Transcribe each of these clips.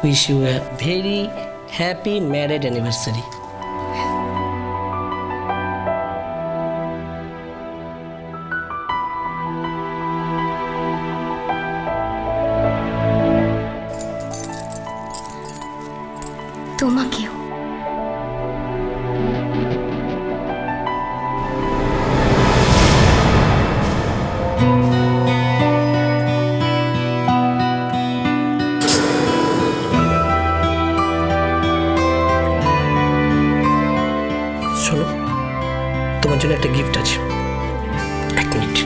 Wish you a very happy married anniversary. তোমাকেও। শোনো, তোমার জন্য একটা গিফট আছে। এক মিনিট।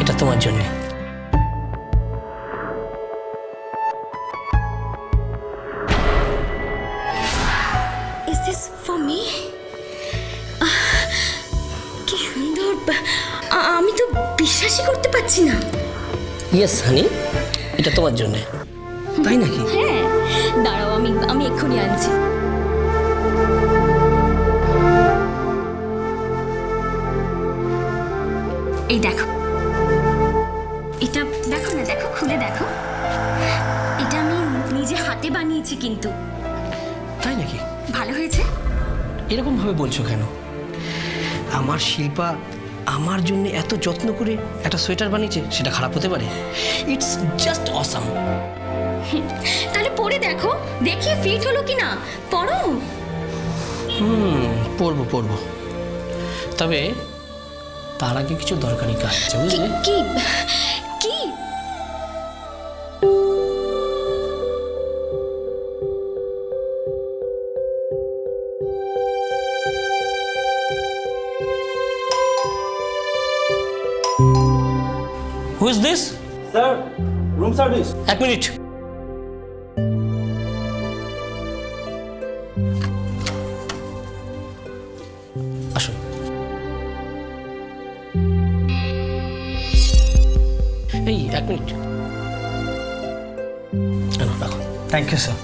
এটা তোমার জন্য। Is this for me? কি সুন্দর! আমি তো বিশ্বাসই করতে পারছি না। ইয়েস হানি, এটা তোমার জন্য। তাই নাকি? হ্যাঁ, দাঁড়াও, আমি এক্ষুনি আনছি। এই দেখো, এটা দেখো না, দেখো, খুলে দেখো। এটা আমি নিজে হাতে বানিয়েছি কিন্তু। তাই নাকি? ভালো হয়েছে? এরকম ভাবে বলছো কেন? আমার শিল্পা আমার জন্য এত যত্ন করে একটা সোয়েটার বানিয়েছে, সেটা খারাপ হতে পারে? It's just awesome. তাহলে পরে দেখো, দেখি ফিট হলো কিনা। পরো। পরবো পরবো, তবে তার আগে কিছু দরকারি কাজ আছে, বুঝলে? কি কি? Who is this? Sir, room service. এক মিনিট। আসুন। এই এক মিনিট। রাখো। Thank you sir.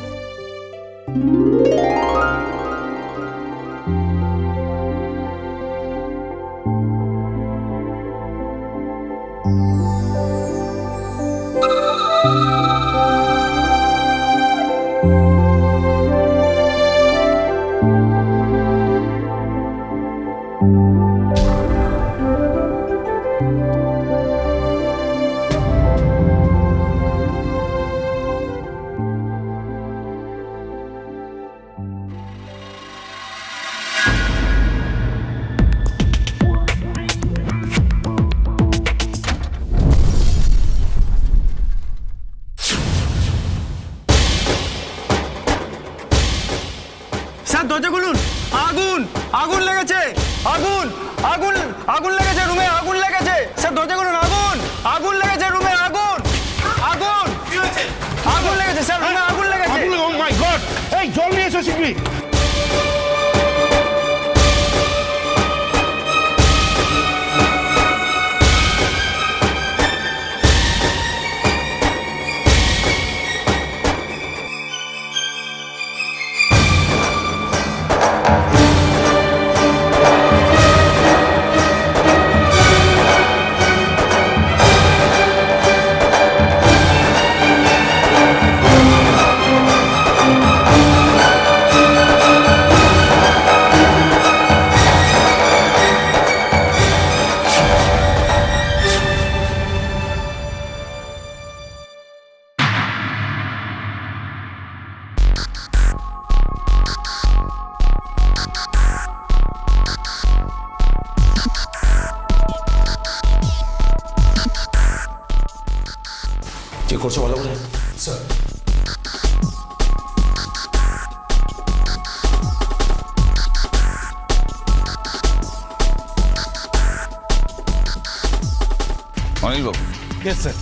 স্যার, দরজা খুলুন। আগুন আগুন লেগেছে! আগুন আগুন আগুন লেগেছে রুমে! আগুন লেগেছে! স্যার, দরজা খুলুন। আগুন আগুন লেগেছে রুমে! আগুন আগুন কি হয়েছে? আগুন লেগেছে স্যার, রুমে আগুন লেগেছে! ও মাই গড! এই জল নিয়ে এসো শিগগিরই। কি করছো ভালো করে? স্যার, অনিল বাবু, ইয়েস স্যার।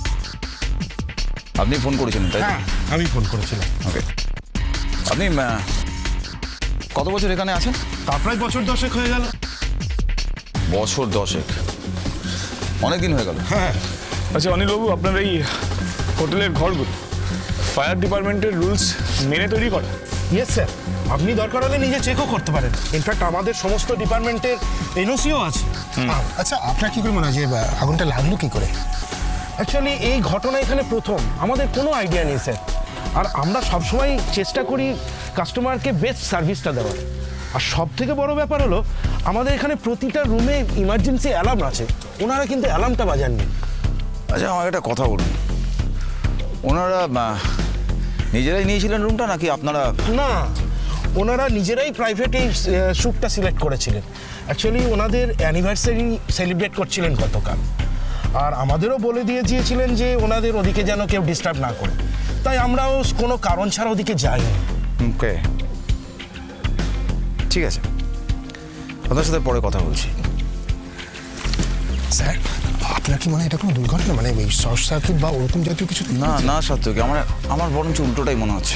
আপনি ফোন করেছিলেন তাই? হ্যাঁ, আমি ফোন করেছিলাম। ওকে। আপনি কত বছর এখানে আছেন? তা প্রায় বছর 10 হয়ে গেল। বছর 10, অনেক দিন হয়ে গেল। হ্যাঁ। আচ্ছা অনিলবাবু, আপনার এই হোটেলের ঘরগুলো ফায়ার ডিপার্টমেন্টের রুলস মেনে তৈরি করা? ইয়েস স্যার, আপনি দরকার হলে নিজে চেকও করতে পারেন। ইনফ্যাক্ট আমাদের সমস্ত ডিপার্টমেন্টের এনওসিও আছে। আচ্ছা, আপনার কি করে মনে হয় যে আগুনটা লাগলো কি করে? অ্যাকচুয়ালি এই ঘটনা এখানে প্রথম, আমাদের কোনো আইডিয়া নেই স্যার। আর আমরা সবসময় চেষ্টা করি কাস্টমারকে বেস্ট সার্ভিসটা দেওয়ার। আর সব থেকে বড় ব্যাপার হলো আমাদের এখানে প্রতিটা রুমে ইমার্জেন্সি অ্যালার্ম আছে, ওনারা কিন্তু অ্যালার্মটা বাজাননি। আচ্ছা আমাকে একটা কথা বলুন, ওনারা নিজেরাই নিয়েছিলেন রুমটা নাকি আপনারা? না, ওনারা নিজেরাই প্রাইভেট এই শ্যুটটা সিলেক্ট করেছিলেন। অ্যাকচুয়ালি ওনাদের অ্যানিভার্সারি সেলিব্রেট করছিলেন গতকাল, আর আমাদেরও বলে দিয়ে দিয়েছিলেন যে ওনাদের ওদিকে যেন কেউ ডিস্টার্ব না করে, তাই আমরাও কোনো কারণ ছাড়া ওদিকে যাইনি। ওকে, ঠিক আছে, আপনার সাথে পরে কথা বলছি। স্যার, আপনার কি মনে হয় এটা কোনো দুর্ঘটনা, মানে ওই শর্ট সার্কিট বা ওরকম জাতীয় কিছু? না না সত্যি, আমার বরঞ্চ উল্টোটাই মনে হচ্ছে।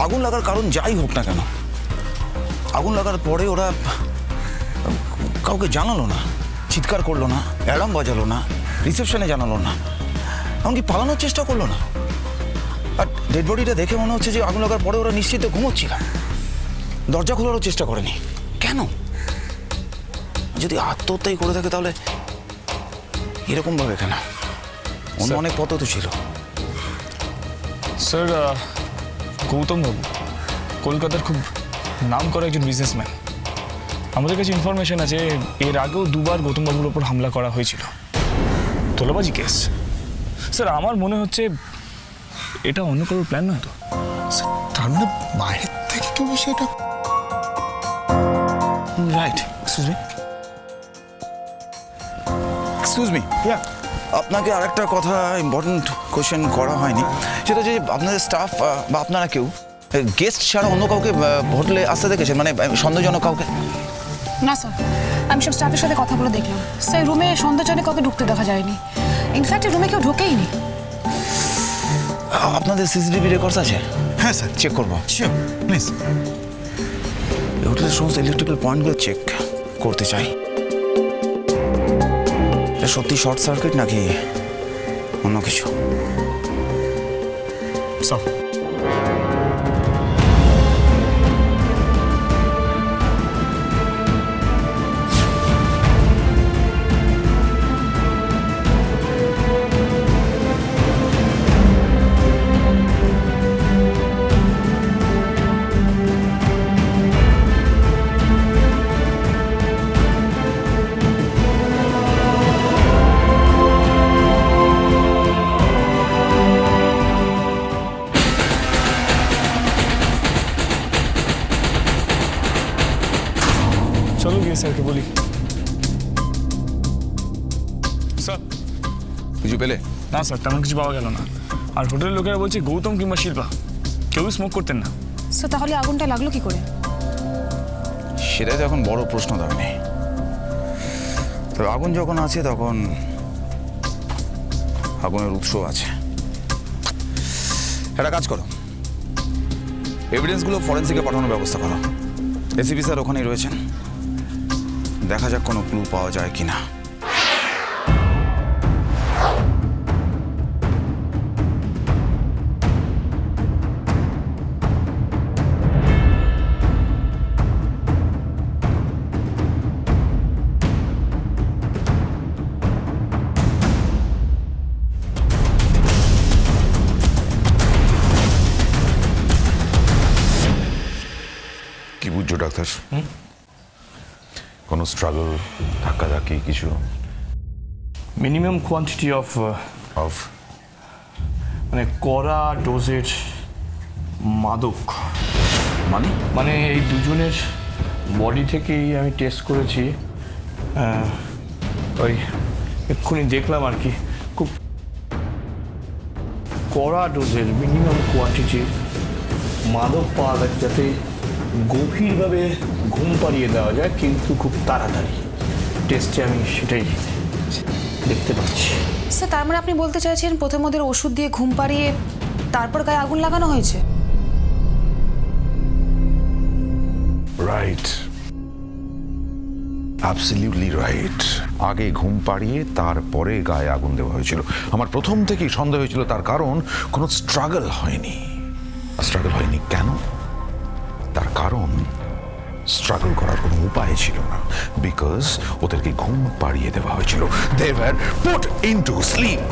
আগুন লাগার কারণ যাই হোক না কেন, আগুন লাগার পরে ওরা কাউকে জানালো না, চিৎকার করলো না, অ্যালার্ম বাজালো না, রিসেপশনে জানালো না, এমনকি পালানোর চেষ্টা করলো না। আর ডেড বডিটা দেখে মনে হচ্ছে যে আগুন লাগার পরে ওরা নিশ্চিত ঘুমোচ্ছিল, দরজা খোলারও চেষ্টা করেনি। কেন? যদি আত্মহত্যাই করে থাকে তাহলে এরকমভাবে কেন? অন্য অনেক পদ্ধতি ছিল। স্যার, গৌতম বাবু কলকাতার খুব নাম করা একজন বিজনেসম্যান। আমাদের কাছে ইনফরমেশন আছে এর আগেও দুবার গৌতম বাবুর ওপর হামলা করা হয়েছিল, তোলাবাজি কেস। স্যার আমার মনে হচ্ছে এটা অন্য কারোর প্ল্যান নয় তো। তার মানে বাইরের থেকে কেউ সেটা? রাইট। এক্সকিউজ মি, আপনাকে আরেকটা কথা ইম্পর্টেন্ট কোশ্চেন করা হয়নি, সেটা যে আপনাদের স্টাফ বা আপনারা কেউ গেস্ট ছাড়া অন্য কাউকে হোটেলে আসতে দেখেছেন, মানে সন্দেহজনক কাউকে? না স্যার, আমি সব স্টাফের সাথে কথা বলে দেখলাম স্যার, রুমে সন্দেহজনক কাউকে ঢুকতে দেখা যায়নি। ইনফ্যাক্ট রুমে কেউ ঢোকেইনি। আপনাদের সিসিটিভি রেকর্ডস আছে? হ্যাঁ স্যার, চেক করবো। Sure, please. এই হোটেলের সমস্ত ইলেকট্রিক্যাল পয়েন্টগুলো চেক করতে চাই। এটা সত্যি শর্ট সার্কিট নাকি অন্য কিছু? সব চলো গিয়ে স্যারকে বলি। স্যার, কিছু পেলে? না স্যার, তেমন কিছু পাওয়া গেল না। আর হোটেলের লোকেরা বলছে গৌতম কিংবা শিল্পা কেউই স্মোক করতেন না। স্যার তাহলে আগুনটা লাগলো কি করে? সেটাই তো এখন বড় প্রশ্ন দাঁড়ায়। তবে আগুন যখন আছে তখন আগুনের উৎস আছে। একটা কাজ করো, এভিডেন্সগুলো ফরেন্সিকে পাঠানোর ব্যবস্থা করো। এসিপি স্যার ওখানেই রয়েছেন, দেখা যাক কোনো ক্লু পাওয়া যায় কিনা। কি বুঝছো ডাক্তার? কোনো স্ট্রাগল, ধাক্কাধাক্কি কিছু? মিনিমাম কোয়ান্টিটি অফ অফ মানে কড়া ডোজের মাদক। মানে এই দুজনের বডি থেকেই আমি টেস্ট করেছি। ওই এক্ষুনি দেখলাম আর কি, খুব কড়া ডোজের মিনিমাম কোয়ান্টিটি মাদক পাওয়া যাচ্ছে, যাতে গভীরভাবে ঘুম পাড়িয়ে দেওয়া যায়, কিন্তু খুব তাড়াতাড়ি। টেস্টে আমি সেটাই দেখতে পাচ্ছি। স্যার তার মানে আপনি বলতে চাইছেন প্রথমে ওদের ওষুধ দিয়ে ঘুম পাড়িয়ে তারপর গায়ে আগুন লাগানো হয়েছে? Right, absolutely right. আগে ঘুম পাড়িয়ে তারপরে গায়ে আগুন দেওয়া হয়েছিল। আমার প্রথম থেকেই সন্দেহ হয়েছিল, তার কারণ কোনো স্ট্রাগল হয়নি। স্ট্রাগল হয়নি কেন? কারণ স্ট্রাগল করার কোনো উপায় ছিল না, বিকজ ওদেরকে ঘুম পাড়িয়ে দেওয়া হয়েছিল। They were put into sleep.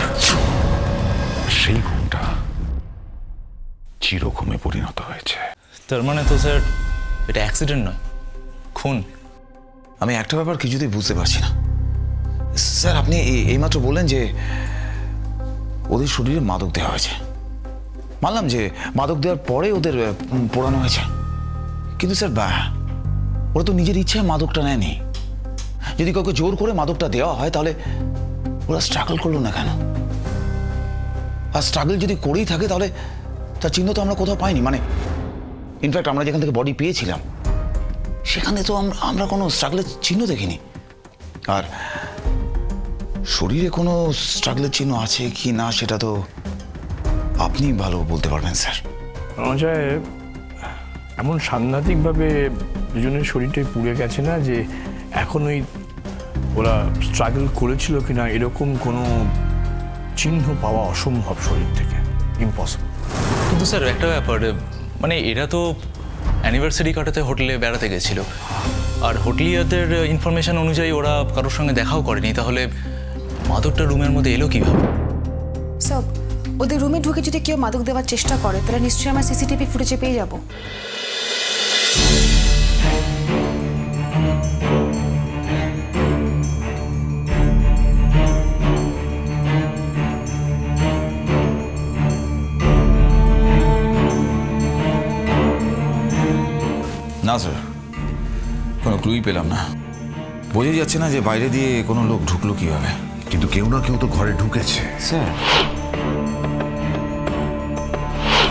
সেই ঘুমটা চিরঘুমে পরিণত হয়েছে। তার মানে তো স্যার এটা অ্যাক্সিডেন্ট নয়, খুন। আমি একটা ব্যাপার কিছুতেই বুঝতে পারছি না স্যার। আপনি এইমাত্র বললেন যে ওদের শরীরে মাদক দেওয়া হয়েছে। মানলাম যে মাদক দেওয়ার পরে ওদের পোড়ানো হয়েছে, কিন্তু স্যার ওরা তো নিজের ইচ্ছায় মাদকটা নেয়নি। যদি কাউকে জোর করে মাদকটা দেওয়া হয় তাহলে ওরা স্ট্রাগল করলো না কেন? আর স্ট্রাগল যদি করেই থাকে তাহলে তার চিহ্ন তো আমরা কোথাও পাইনি। মানে ইনফ্যাক্ট আমরা যেখান থেকে বডি পেয়েছিলাম সেখানে তো আমরা কোনো স্ট্রাগলের চিহ্ন দেখিনি। আর শরীরে কোনো স্ট্রাগলের চিহ্ন আছে কি না সেটা তো আপনি ভালো বলতে পারবেন স্যার। অজয়, এমন সাংঘাতিকভাবে দুজনের শরীরটাই পুড়ে গেছে না যে এখন ওই ওরা স্ট্রাগল করেছিল কিনা এরকম কোনো চিহ্ন পাওয়া অসম্ভব শরীর থেকে, ইম্পসিবল। কিন্তু স্যার একটা ব্যাপার, মানে এরা তো অ্যানিভার্সারি কাটাতে হোটেলে বেড়াতে গেছিল, আর হোটেলিয়ারদের ইনফরমেশন অনুযায়ী ওরা কারোর সঙ্গে দেখাও করেনি। তাহলে মাদকটা রুমের মধ্যে এলো কিভাবে? স্যার, ওদের রুমে ঢুকে যদি কেউ মাদক দেওয়ার চেষ্টা করে তাহলে নিশ্চয়ই আমরা সিসিটিভি ফুটেজে পেয়ে যাব। না স্যার, কোনো ক্লুই পেলাম না। বোঝাই যাচ্ছে না যে বাইরে দিয়ে কোনো লোক ঢুকলো কিভাবে। কিন্তু কেউ না কেউ তো ঘরে ঢুকেছে স্যার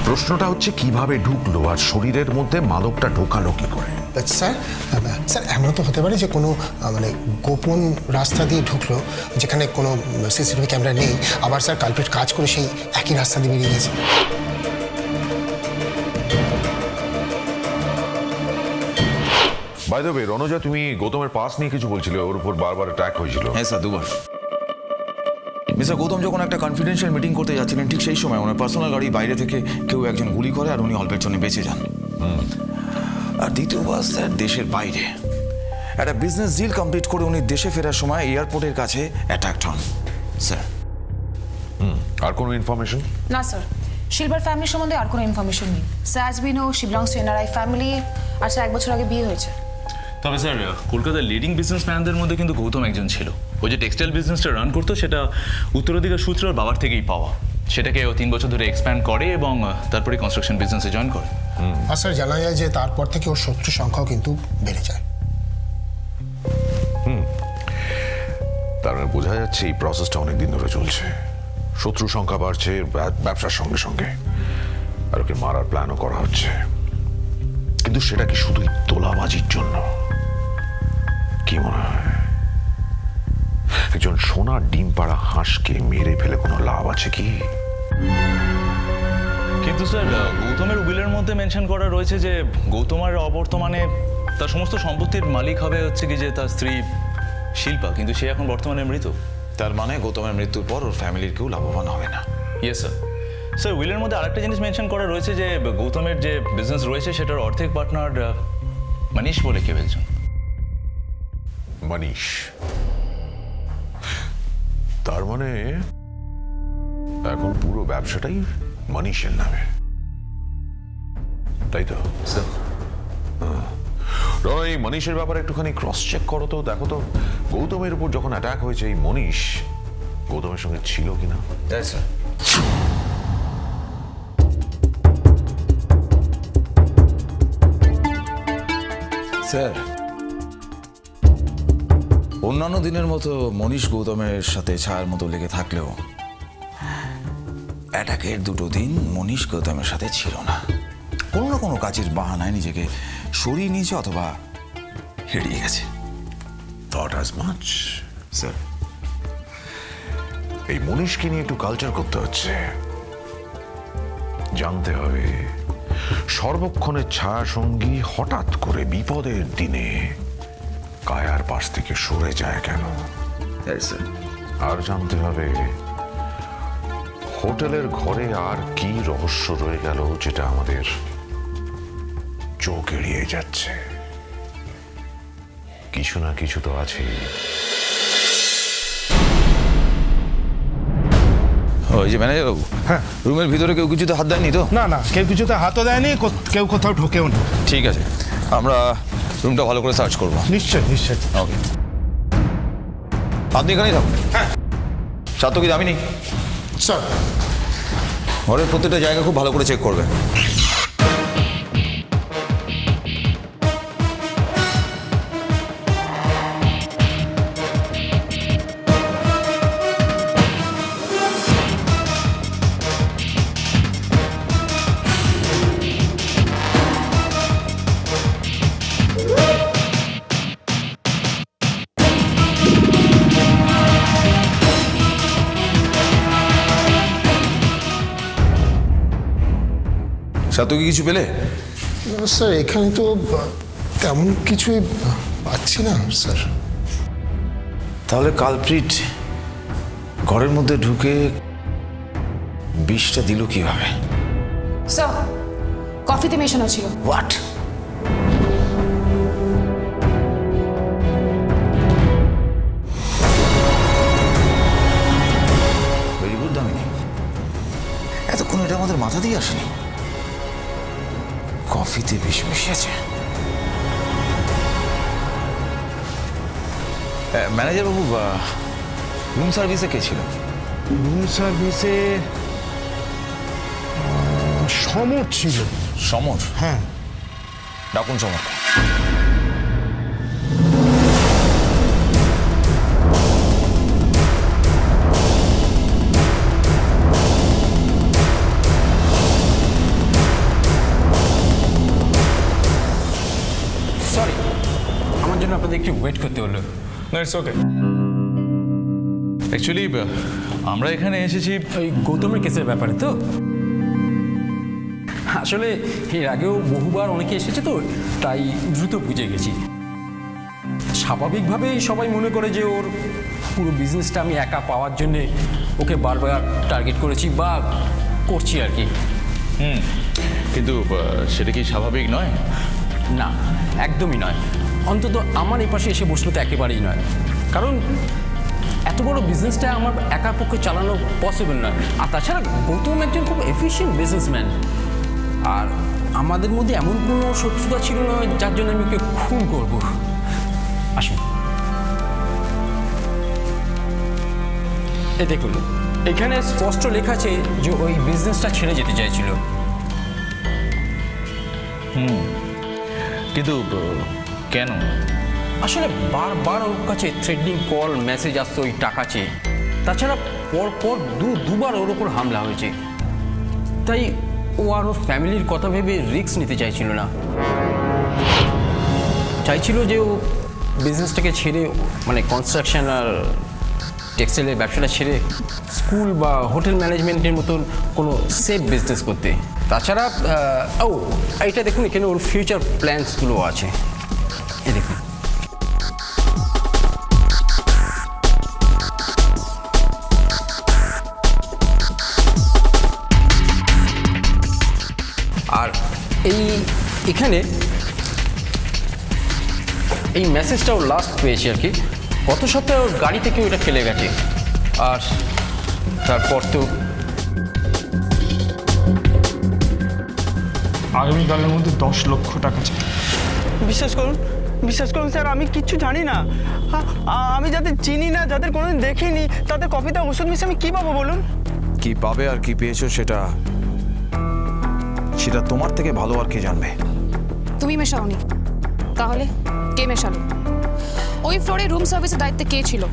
প্রশ্নটা হচ্ছে কিভাবে ঢুকলো আর শরীরের মধ্যে মাদকটা ঢোকালো কি করে? স্যার স্যার এমন তো হতে পারে যে কোনো মানে গোপন রাস্তা দিয়ে ঢুকলো যেখানে কোনো সিসিটিভি ক্যামেরা নেই, আবার স্যার কালপ্রিট কাজ করে সেই একই রাস্তা দিয়ে বেরিয়ে গেছে। বাই দ্য ওয়ে রণজা, তুমি গৌতমের পাস নিয়ে কিছু বলছিলে, ওর উপর বারবার অ্যাটাক হয়েছিল। হ্যাঁ স্যার, দুবার। মিস্টার গৌতম যখন একটা কনফিডেন্সিয়াল মিটিং করতে যাচ্ছিলেন ঠিক সেই সময় ওনার পার্সোনাল গাড়ি বাইরে থেকে কেউ একজন গুলি করে আর উনি অল্পের জন্য বেঁচে যান। আর দ্বিতীয়বার স্যার দেশের বাইরে একটা বিজনেস ডিল কমপ্লিট করে উনি দেশে ফেরার সময় এয়ারপোর্টের কাছে অ্যাটাক হন স্যার। আর কোনো ইনফরমেশন? না স্যার, শিলবার ফ্যামিলি সম্বন্ধে আর কোনো ইনফরমেশন নেই। Sir as we know she belongs to NRI family, আর স্যার 1 বছর আগে বিয়ে হয়েছে। তবে স্যার কলকাতার লিডিং বিজনেসম্যানদের মধ্যে কিন্তু গৌতম একজন ছিল। ও যে টেক্সটাইল বিজনেসটা রান করতো সেটা উত্তরাধিকার সূত্র ওর বাবার থেকেই পাওয়া। সেটাকে ও 3 বছর ধরে এক্সপ্যান্ড করে এবং তারপরে কনস্ট্রাকশন বিজনেসে জয়েন করে। আর স্যার জানা যায় যে তারপর থেকে ওর শত্রু সংখ্যাও কিন্তু বেড়ে যায়। তার মানে বোঝা যাচ্ছে এই প্রসেসটা অনেকদিন ধরে চলছে। শত্রু সংখ্যা বাড়ছে ব্যবসার সঙ্গে সঙ্গে, আর ওকে মারার প্ল্যানও করা হচ্ছে। কিন্তু সেটা কি শুধুই তোলাবাজির জন্য? কি মনে হয় একজন সোনার ডিম পাড়া হাঁসকে মেরে ফেলে কোনো লাভ আছে কি? কিন্তু স্যার গৌতমের উইলের মধ্যে মেনশন করা রয়েছে যে গৌতমের অবর্তমানে তার সমস্ত সম্পত্তির মালিক হবে হচ্ছে কি যে তার স্ত্রী শিল্পা, কিন্তু সে এখন বর্তমানে মৃত। তার মানে গৌতমের মৃত্যুর পর ওর ফ্যামিলির কেউ লাভবান হবে না। Yes sir. স্যার উইলের মধ্যে আরেকটা জিনিস মেনশন করা রয়েছে যে গৌতমের যে বিজনেস রয়েছে সেটার অর্ধেক পার্টনার মনীষ বলে কেউ একজন। মনীষ? তার মানে এখন পুরো ব্যবসাটাই মনীষের নামে, তাই তো? স্যার এই মনীষের ব্যাপারে একটুখানি ক্রস চেক করো তো, দেখো তো গৌতমের উপর যখন অ্যাটাক হয়েছে এই মনীষ গৌতমের সঙ্গে ছিল কিনা। স্যার স্যার অন্যান্য দিনের মতো মনীষ গৌতমের সাথে ছায়ার মতো লেগে থাকলেও অ্যাটাকের 2 দিন মনীষ গৌতমের সাথে ছিল না। কোনো না কোনো কাজের বাহানায় নিজেকে সরিয়ে নিয়েছে অথবা হেরিয়ে গেছে। Thought as much. স্যার এই মনীষকে নিয়ে একটু কালচার করতে হচ্ছে। জানতে হবে সর্বক্ষণের ছায়া সঙ্গী হঠাৎ করে বিপদের দিনে কায়ার পাশ থেকে সরে যায় কেন। আর জানতে হবে হোটেলের ঘরে আর কি রহস্য রয়ে গেল যেটা আমাদের চোখ এড়িয়ে যাচ্ছে। কিছু না কিছু তো আছেই। ওই যে ম্যানেজার বাবু, হ্যাঁ, রুমের ভিতরে কেউ কিছুতে হাত দেয়নি তো? না না, কেউ কিছুতে হাতও দেয়নি, কেউ কোথাও ঢোকেও নি। ঠিক আছে, আমরা রুমটা ভালো করে সার্চ করবো। নিশ্চয় নিশ্চয়। ওকে, আপনি এখানেই থাকুন। হ্যাঁ, সাথে কি দামি নেই? স্যার, ঘরের প্রত্যেকটা জায়গা খুব ভালো করে চেক করবে। সাথে কি কিছু পেলে? স্যার এখানে তো তেমন কিছুই পাচ্ছি না স্যার। তাহলে কালপ্রিট ঘরের মধ্যে ঢুকে বিষটা দিল কিভাবে? স্যার, কফিতে মেশানো ছিল। হোয়াট? ভেরি গুড দামিনী, এতক্ষণ এটা আমাদের মাথা দিয়ে আসেনি। কফিতে বিষ মিশিয়েছে। ম্যানেজার বাবু, রুম সার্ভিসে কে ছিল? রুম সার্ভিসে সমর ছিল। সমর? হ্যাঁ। ডাকুন সমর। সরি, আমার জন্য আপনাদের একটু ওয়েট করতে হলো। না, ইটস ওকে। অ্যাকচুয়ালি আমরা এখানে এসেছি ওই গৌতমের কেসের ব্যাপারে তো। আসলে এর আগেও বহুবার অনেকে এসেছে তো, তাই দ্রুত বুঝে গেছি। স্বাভাবিকভাবেই সবাই মনে করে যে ওর পুরো বিজনেসটা আমি একা পাওয়ার জন্যে ওকে বারবার টার্গেট করেছি বা করছি আর কি। কিন্তু সেটা কি স্বাভাবিক নয়? না, একদমই নয়। অন্তত আমার এই পাশে এসে বসলে তো একেবারেই নয়। কারণ এত বড় বিজনেসটা আমার একার পক্ষে চালানো পসিবল নয়। আর তাছাড়া গৌতম একজন খুব এফিশিয়েন্ট বিজনেসম্যান। আর আমাদের মধ্যে এমন কোনো শত্রুতা ছিল না যার জন্য আমি ওকে খুন করব। আসুন, এই দেখুন, এখানে স্পষ্ট লেখা আছে যে ওই বিজনেসটা ছেড়ে যেতে চাইছিল। কিন্তু কেন? আসলে বারবার ওর কাছে থ্রেডনিং কল মেসেজ আসতো ওই টাকা চেয়ে। তাছাড়া পর দুবার ওর ওপর হামলা হয়েছে। তাই ও আর ওর ফ্যামিলির কথা ভেবে রিস্ক নিতে চাইছিল না। চাইছিল যে ও বিজনেসটাকে ছেড়ে, মানে কনস্ট্রাকশন আর টেক্সটাইলের ব্যবসাটা ছেড়ে স্কুল বা হোটেল ম্যানেজমেন্টের মতন কোনো সেফ বিজনেস করতে। তাছাড়া এইটা দেখুন, এখানে ওর ফিউচার প্ল্যানসগুলো আছে। এই দেখুন, আর এখানে এই মেসেজটাও লাস্ট পেয়েছি আর কি। গত সপ্তাহে ওর গাড়ি থেকে ওটা ফেলে গেছে। আর তারপর তো আগামীকালের মধ্যে 10 লক্ষ টাকা চাই। বিশ্বাস করুন স্যার, আমি কিচ্ছু জানি না। আমি যাদের চিনি না, যাদের কোনোদিন দেখিনি, তাদের কফিতে ওষুধ মিশিয়ে আমি কী পাবো বলুন? কি পাবে আর কি পেয়েছো সেটা তোমার থেকে ভালো আর কে জানবে। তুমি মেশাওনি, তাহলে কে মেশালো? ওই ফ্লোরে রুম সার্ভিসের দায়িত্বে কে ছিল?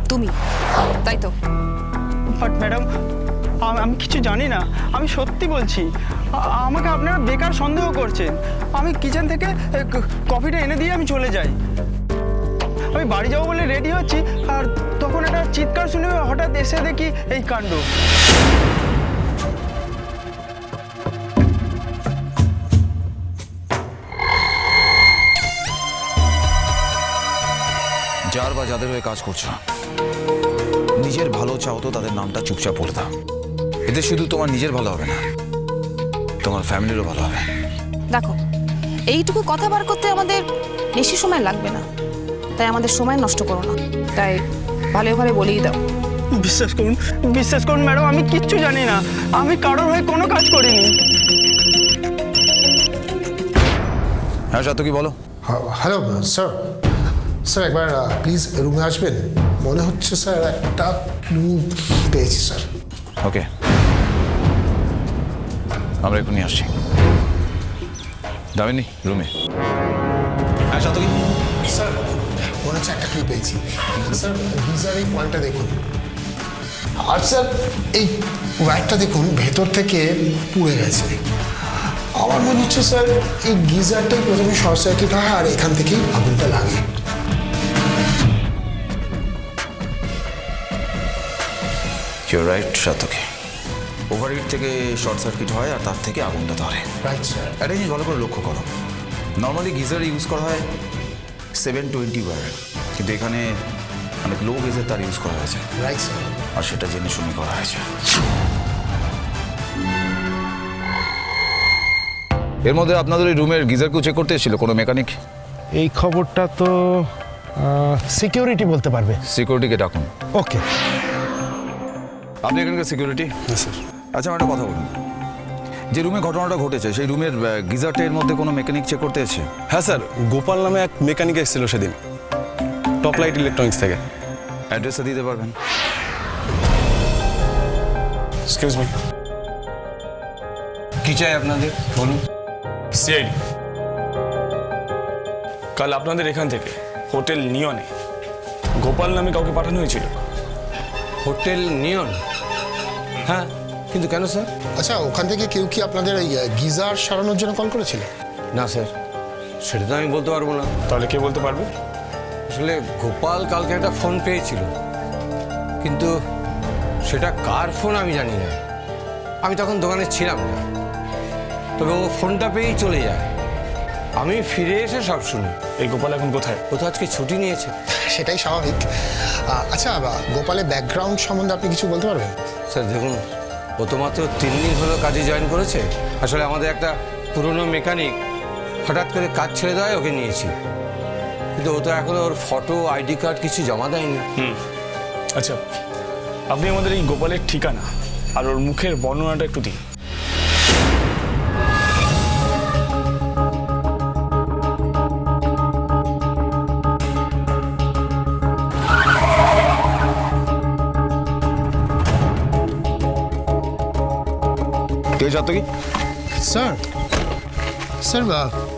তুমি, তাই তো? বাট ম্যাডাম, আমি কিছু জানি না, আমি সত্যি বলছি। আমাকে আপনারা বেকার সন্দেহ করছেন। আমি কিচেন থেকে কফিটা এনে দিয়ে আমি চলে যাই। আমি বাড়ি যাবো বলে রেডি হচ্ছি, আর তখন একটা চিৎকার শুনে হঠাৎ এসে দেখি এই কাণ্ড। যার বা যাদের হয়ে কাজ করছো, নিজের ভালো চাও তো তাদের নামটা চুপচাপ বলে দাও। এতে শুধু তোমার নিজের ভালো হবে না, তোমার ফ্যামিলিরও ভালো হবে। দেখো, এইটুকু কথা বার করতে আমাদের বেশি সময় লাগবে না, তাই আমাদের সময় নষ্ট করো না। তাই ভালো ভালো বলেই দাও। বিশ্বাস করুন ম্যাডাম, আমি কিচ্ছু জানি না, আমি কারোর হয়ে কোনো কাজ করিনি। হ্যাঁ সাতকি বলো। হ্যালো স্যার, স্যার একবার প্লিজ রুমে আসবেন। মনে হচ্ছে স্যার একটা ক্লু পেয়েছি স্যার। ওকে, আমরা এখনই আসছি। দামিনী রুমে। হ্যাঁ সাতকি। স্যার মনে হচ্ছে একটা ক্লু পেয়েছি স্যার। গিজার এই পয়েন্টটা দেখুন, আর স্যার এই ওয়্যারটা দেখুন ভেতর থেকে পুড়ে গেছে। আমার মনে হচ্ছে স্যার এই গিজারটাই প্রথমে শর্ট সার্কিট হয় আর এখান থেকেই আগুনটা লাগে। ইউর রাইট সাতকি, ওভারহিট থেকে শর্ট সার্কিট হয় আর তার থেকে আগুনটা ধরে। Right sir. একটা জিনিস ভালো করে লক্ষ্য করো, নর্মালি গিজার ইউজ করা হয় 720 ওয়ার, কিন্তু এখানে অনেক লো গেজের তার ইউজ করা হয়েছে, রাইট স্যার। আর সেটা জেনে শুনে করা হয়েছে। এর মধ্যে আপনাদের ওই রুমের গিজারকেও চেক করতে এসেছিল কোনো মেকানিক? এই খবরটা তো সিকিউরিটি বলতে পারবে। সিকিউরিটিকে ডাকুন। ওকে। আপনি এখানকার সিকিউরিটি? স্যার। আচ্ছা আমার একটা কথা বলুন, যে রুমে ঘটনাটা ঘটেছে সেই রুমের গিজারটা এর মধ্যে কোনো মেকানিক চেক করতে এসেছে? হ্যাঁ স্যার, গোপাল নামে এক মেকানিক এসেছিল সেদিন, টপ লাইট ইলেকট্রনিক্স থেকে। অ্যাড্রেসটা দিতে পারবেন? এক্সকিউজ মি, কি চাই আপনাদের বলুন। সিআইডি, কাল আপনাদের এখান থেকে হোটেল নিয়নে গোপাল নামে কাউকে পাঠানো হয়েছিল। হোটেল নিয়ন? হ্যাঁ, কিন্তু কেন স্যার? আচ্ছা ওখান থেকে কেউ কি আপনাদের এই গিজার সারানোর জন্য কল করেছিল? না স্যার, সেটা তো আমি বলতে পারবো না। তাহলে কে বলতে পারবে? আসলে গোপাল কালকে একটা ফোন পেয়েছিল, কিন্তু সেটা কার ফোন আমি জানি না, আমি তখন দোকানে ছিলাম না। তবে ও ফোনটা পেয়েই চলে যায়, আমি ফিরে এসে সব শুনি। এই গোপাল এখন কোথায়? ও তো আজকে ছুটি নিয়েছে। সেটাই স্বাভাবিক। আচ্ছা গোপালের ব্যাকগ্রাউন্ড সম্বন্ধে আপনি কিছু বলতে পারবেন? স্যার দেখুন, ও তো মাত্র 3 দিন হলো কাজে জয়েন করেছে। আসলে আমাদের একটা পুরনো মেকানিক হঠাৎ করে কাজ ছেড়ে দেয়, ওকে নিয়েছি, কিন্তু ও তো এখনো ওর ফটো আইডি কার্ড কিছু জমা দেয়নি। আচ্ছা, আপনি আমাদের এই গোপালের ঠিকানা আর ওর মুখের বর্ণনাটা একটু দিন। সাতকি স্যার, স্যার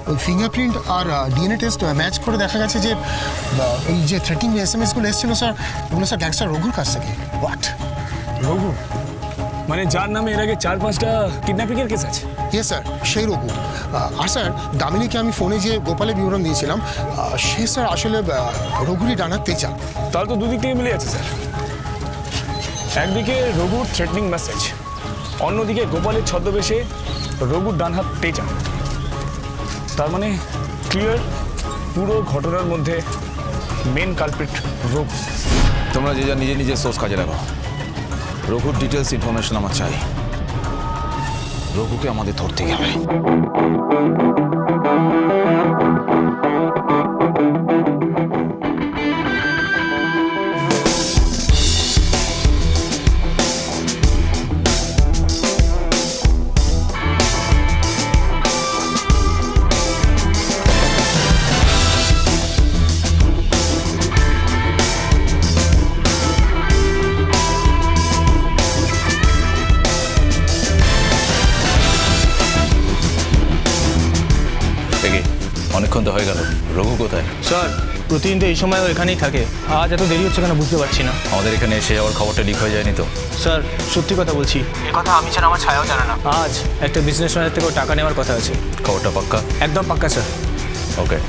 ওই ফিঙ্গারপ্রিন্ট আর ডিএনএ টেস্ট ম্যাচ করে দেখা গেছে যে ওই যে থ্রেটিং এসএমএসগুলো এসেছিল স্যার, ওগুলো স্যার গ্যাংস্টার রঘুর কাছ থেকে। হোয়াট? রঘু মানে যার নামে এর আগে 4-5টা কিডন্যাপিংয়ের কেস আছে? ইয়ে স্যার, সেই রঘু। আর স্যার দামিনীকে আমি ফোনে যে গোপালের বিবরণ দিয়েছিলাম, সে স্যার আসলে রঘুরই ডানার তেজা। তাহলে তো দুদিক থেকে মিলে আছে স্যার। একদিকে রঘুর থ্রেটনিং মেসেজ, অন্যদিকে গোপালের ছদ্মবেশে রঘুর ডান হাত তেজা। তার মানে ক্লিয়ার, পুরো ঘটনার মধ্যে মেন কালপ্রিট রঘু। তোমরা যে যা নিজে নিজের সোর্স কাজে লাগাও। রঘুর ডিটেলস ইনফরমেশন আমার চাই। রঘুকে আমাদের ধরতে হবে। অনেকক্ষণ তো হয়ে গেল, রঘু কোথায়? স্যার প্রতিদিন তো এই সময় এখানেই থাকে, আজ এত দেরি হচ্ছে কেন বুঝতে পারছি না। আমাদের এখানে এসে যাওয়ার খবরটা লিক হয়ে যায়নি তো? স্যার সত্যি কথা বলছি, এ কথা আমি ছাড়া আমার ছায়াও জানে না। আজ একটা বিজনেসম্যানের থেকেও টাকা নেওয়ার কথা আছে। খবরটা পাক্কা? একদম পাক্কা স্যার। ওকে।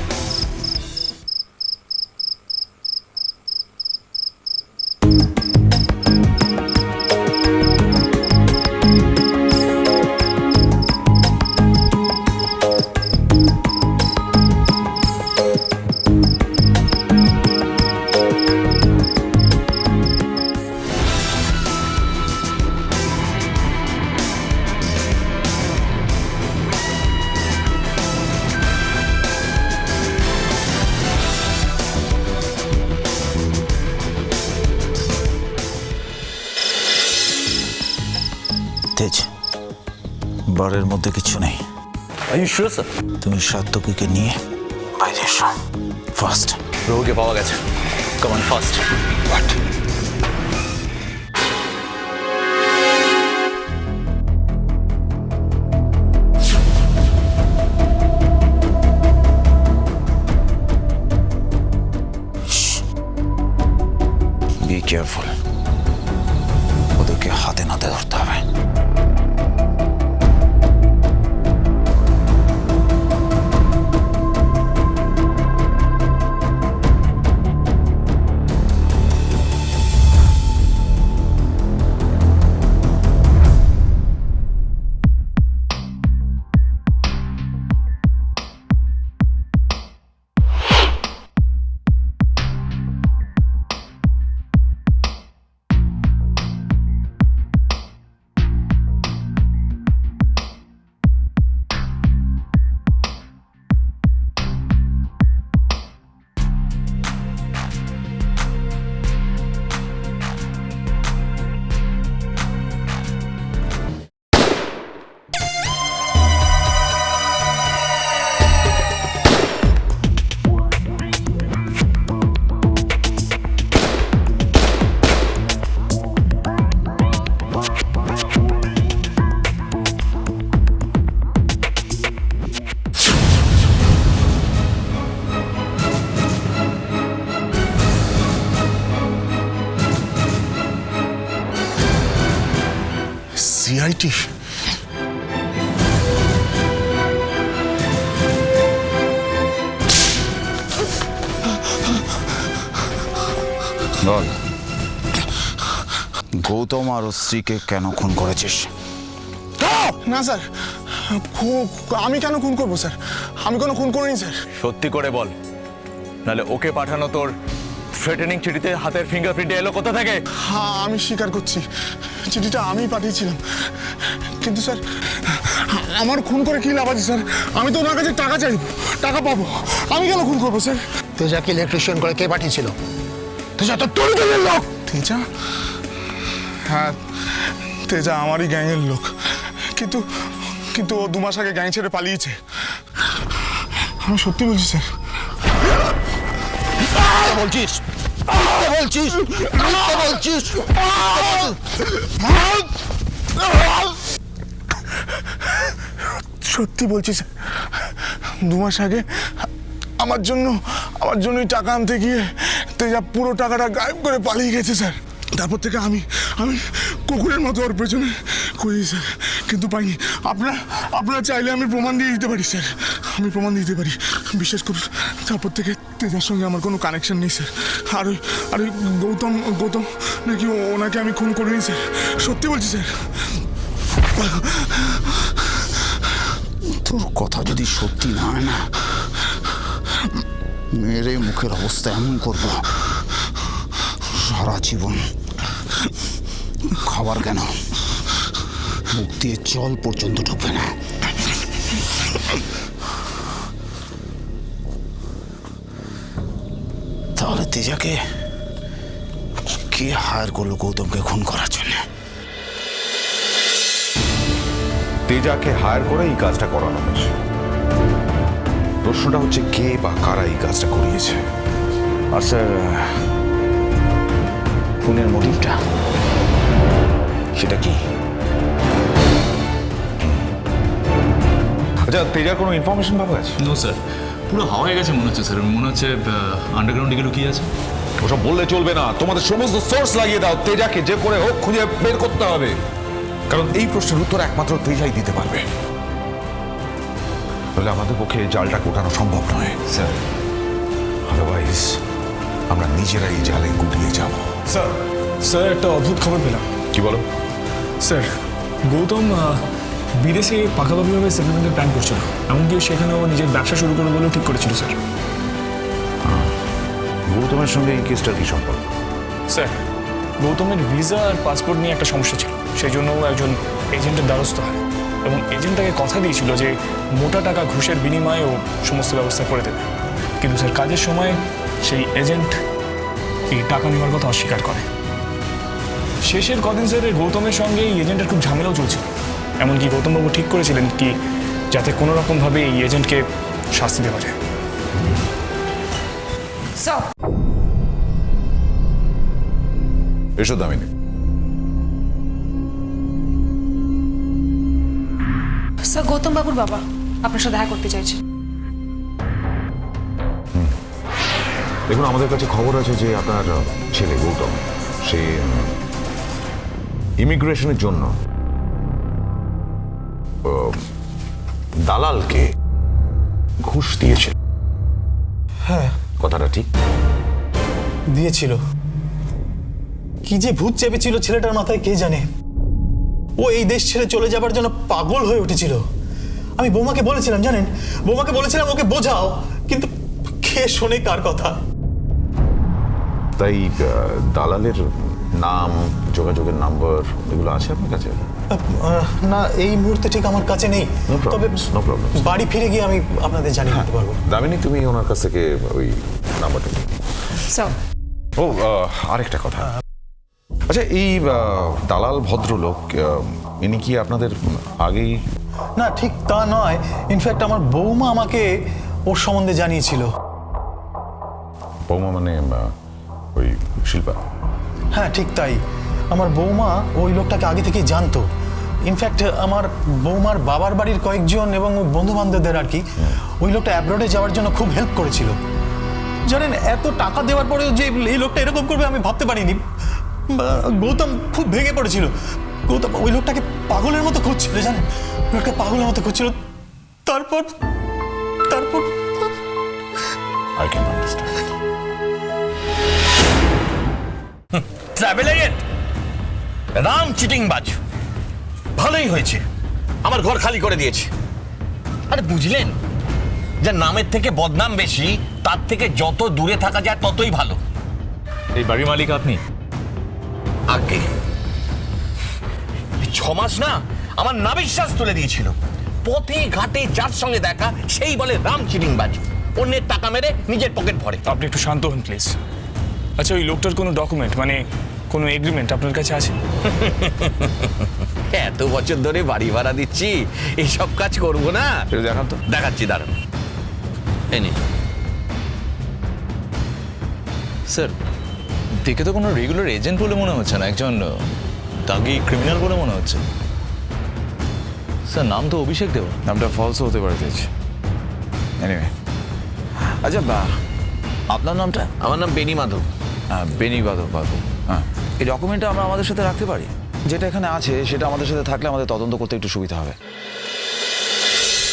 বারের মধ্যে কিছু নেই। তুমি সাত্তকীকে নিয়ে বাইরে এসো ফার্স্ট। রোগীকে পাওয়া গেছে, কমান ফাস্ট। বি কেয়ারফুল, ওদেরকে হাতে নাতে ধরতে হবে। সিআইটি? বল, গৌতম আর ওর স্ত্রীকে কেন খুন করেছিস? না স্যার, আমি কেন খুন করবো স্যার? আমি কোনো খুন করিনি স্যার। সত্যি করে বল, নাহলে ওকে পাঠানো তোর থ্রেটেনিং চিঠিতে হাতের ফিঙ্গারপ্রিন্ট এলো কোথা থেকে? হ্যাঁ, আমি স্বীকার করছি, চিঠিটা আমি পাঠিয়েছিলাম। কিন্তু স্যার, আমার খুন করে কি লাভ আছে স্যার? আমি তো ওনার কাছে টাকা চাইব, টাকা পাবো। আমি কেন খুন করবো স্যার? তেজাকে ইলেকট্রিশিয়ান করে কে পাঠিয়েছিল? তেজা তো তোর দলের লোক। তেজা? হ্যাঁ, তেজা আমারই গ্যাংয়ের লোক, কিন্তু কিন্তু ও 2 মাস আগে গ্যাং ছেড়ে পালিয়েছে। আমি সত্যি বলছি স্যার। বলছিস বলছিস বলছিস সত্যি বলছি স্যার, 2 মাস আগে আমার জন্যই টাকা আনতে গিয়ে তেজা পুরো টাকাটা গায়েব করে পালিয়ে গেছে স্যার। তারপর থেকে আমি কুকুরের মতো ওর পেছনে খুঁজি স্যার, কিন্তু পাইনি। আপনারা চাইলে আমি প্রমাণ দিয়ে দিতে পারি স্যার, আমি প্রমাণ দিতে পারি, বিশ্বাস করুন। তারপর থেকে তেজার সঙ্গে আমার কোনো কানেকশন নেই স্যার। আর ওই গৌতম নাকি ওনাকে আমি খুন করিনি স্যার, সত্যি বলছি স্যার। তোর কথা যদি সত্যি না হয় না, মেরে মুখের অবস্থা এমন করবো, সারা জীবন খাবার কেন মুখ দিয়ে জল পর্যন্ত ঢুকবে না। তাহলে তেজাকে কে হায়ার করলো গৌতমকে খুন করার জন্য? তেজাকে হায়ার করে এই কাজটা করানো হয়েছে। প্রশ্নটা হচ্ছে কে বা কারা এই কাজটা করিয়েছে। আর স্যার, খুনের মোটিভটা সেটা কি? আচ্ছা, তেজার কোনো ইনফরমেশন পাওয়া গেছে? নো স্যার, পুরো হাওয়ায় গেছে মনে হচ্ছে স্যার। মনে হচ্ছে আন্ডারগ্রাউন্ডে গেলে কি আছে। ওসব বললে চলবে না, তোমাদের সমস্ত সোর্স লাগিয়ে দাও। তেজাকে যে করে হোক খুঁজে বের করতে হবে, কারণ এই প্রশ্নের উত্তর একমাত্র তেজাই দিতে পারবে। তাহলে আমাদের পক্ষে এই জালটা কোটানো সম্ভব নয় স্যার। আদারওয়াইজ আমরা নিজেরাই জালে গুটিয়ে যাব। স্যার, একটা অদ্ভুত খবর পেলাম। কি বলো? স্যার, গৌতম বিদেশে পাকাপাকিভাবে সেটেলমেন্টের প্ল্যান করছিল, এমনকি সেখানেও নিজের ব্যবসা শুরু করবে বলেও ঠিক করেছিল স্যার। গৌতমের সঙ্গে এই কেসটার কি সম্পর্ক? স্যার, গৌতমের ভিসা আর পাসপোর্ট নিয়ে একটা সমস্যা ছিল, সেই জন্য একজন এজেন্টের দ্বারস্থ হয় এবং এজেন্ট তাকে কথা দিয়েছিল যে মোটা টাকা ঘুষের বিনিময়ে ও সমস্ত ব্যবস্থা করে দেবে। কিন্তু স্যার, কাজের সময় সেই এজেন্ট এই টাকা নেওয়ার কথা অস্বীকার করে। শেষের কদিন স্যার, গৌতমের সঙ্গে এই এজেন্টের খুব ঝামেলাও চলছিল। এমনকি গৌতমবাবু ঠিক করেছিলেন কি যাতে কোনো রকমভাবে এই এজেন্টকে শাস্তি দেওয়া যায়। স্যার এসো দামিনী। স্যার গৌতম বাবুর বাবা আপনার সাথে দেখা করতে চাইছে। দেখুন, আমাদের কাছে খবর আছে যে আপনার ছেলে গৌতম সে ইমিগ্রেশনের জন্য দালালকে ঘুষ দিয়েছিল। হ্যাঁ, কথাটা ঠিক? দিয়েছিল। কি যে ভূত চেপেছিল ছেলেটার মাথায় কে জানে। ও এই দেশ ছেড়ে চলে যাবার জন্য পাগল হয়ে উঠেছিল। আমি বৌমাকে বলেছিলাম, জানেন, বৌমাকে বলেছিলাম ওকে বোঝাও, কিন্তু কে শোনে কার কথা। তাই দালালের নাম, যোগাযোগের নাম্বার এগুলো আছে আপনার কাছে? না, এই মুহূর্তে ঠিক আমার কাছে নেই, তবে বাড়ি ফিরে গিয়ে আমি আপনাদের জানিয়ে দিতে পারবো। দামিনী, তুমি ওনার কাছ থেকে ওই নাম্বারটা নিও। স্যার ও, আরেকটা কথা, আচ্ছা এই দালাল ভদ্রলোক ইনি কি আপনাদের আগেই? না, ঠিক তা নয়। ইনফ্যাক্ট আমার বৌমা আমাকে ওর সম্বন্ধে জানিয়েছিল। বৌমা মানে ওই শিল্পা? হ্যাঁ, ঠিক তাই। আমার বৌমা ওই লোকটাকে আগে থেকেই জানতো। ইনফ্যাক্ট আমার বৌমার বাবার বাড়ির কয়েকজন এবং বন্ধু বান্ধবদের আর কি ওই লোকটা অ্যাব্রডে যাওয়ার জন্য খুব হেল্প করেছিল। জানেন, এত টাকা দেওয়ার পরেও যে এই লোকটা এরকম করবে আমি ভাবতে পারিনি। গৌতম খুব ভেঙে পড়েছিল। গৌতম ওই লোকটাকে পাগলের মতো খুঁজছিল, জানেন, লোকটা পাগলের মতো খুঁজছিল। তারপর তারপর I can understand. Travel agent Ram cheating বাজ। ভালোই হয়েছে, আমার ঘর খালি করে দিয়েছে। আরে বুঝলেন, যে নামের থেকে বদনাম বেশি, তার থেকে যত দূরে থাকা যায় ততই ভালো। এই বাড়ির মালিক আপনি? আগে 6 মাস না আমার নাবিশ্বাস তুলে দিয়েছিল। পথে ঘাটে যার সঙ্গে দেখা সেই বলে রাম চিটিং বাজ, অন্যের টাকা মেরে নিজের পকেট ভরে। আপনি একটু শান্ত হন প্লিজ। আচ্ছা, ওই লোকটার কোনো ডকুমেন্ট মানে কোনো এগ্রিমেন্ট আপনার কাছে আছে? এত বছর ধরে বাড়ি ভাড়া দিচ্ছি, এইসব কাজ করবো না? দেখান তো। দেখাচ্ছি, দাঁড়ান। এই নিন। স্যার, দেখে তো কোনো রেগুলার এজেন্ট বলে মনে হচ্ছে না, একজন দাগি ক্রিমিনাল বলে মনে হচ্ছে। স্যার, নাম তো অভিষেক দেওয়া। নামটা ফলসও হতে পারে। এনিওয়ে, আচ্ছা আপনার নামটা? আমার নাম বেনি মাধব। হ্যাঁ, বেনি বাদব বাবু। হ্যাঁ, এই ডকুমেন্টটা আমরা আমাদের সাথে রাখতে পারি? যেটা এখানে আছে সেটা আমাদের সাথে থাকলে আমাদের তদন্ত করতে একটু সুবিধা হবে।